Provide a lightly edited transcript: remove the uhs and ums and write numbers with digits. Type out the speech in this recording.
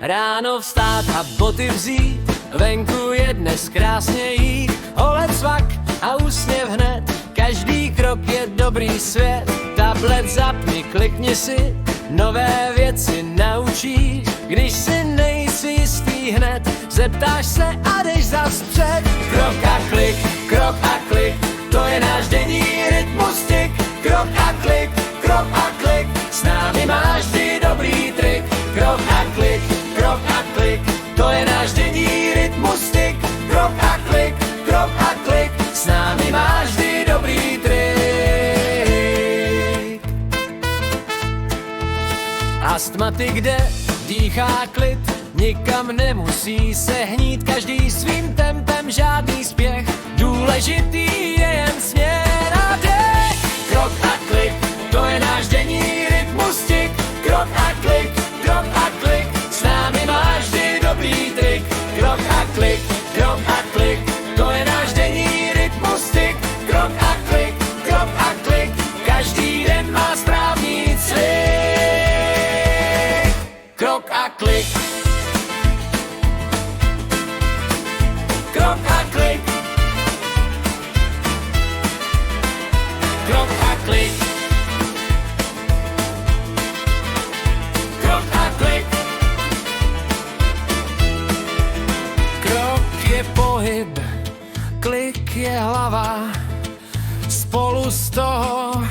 Ráno vstát a boty vzít, venku je dnes krásně jít. Ohled svak a úsměv hned, každý krok je dobrý svět. Tablet zapni, klikni si, nové věci naučíš. Když si nejsi jistý hned, zeptáš se a jdeš zas před. Krok a klik, to je náš denní rytmustik. Krok a klik, s námi máš vždy dobrý trik. Krok a klik, to je náš denní rytmustik. Krok a klik, s námi máš vždy dobrý trik. Astmatik jde, dýchá klid, nikam nemusí se hnít, každý svým tempem, žádný spěch, důležitý je jen směr a dech. Krok a klik, to je náš denní rytmustik. Krok a klik, s námi máš vždy dobrý trik. Krok a klik, to je náš denní rytmustik. Krok a klik, každý den má správný cvik. Krok a klik, krok a klik, krok a klik, krok a klik. Krok je pohyb, klik je hlava, spolu z toho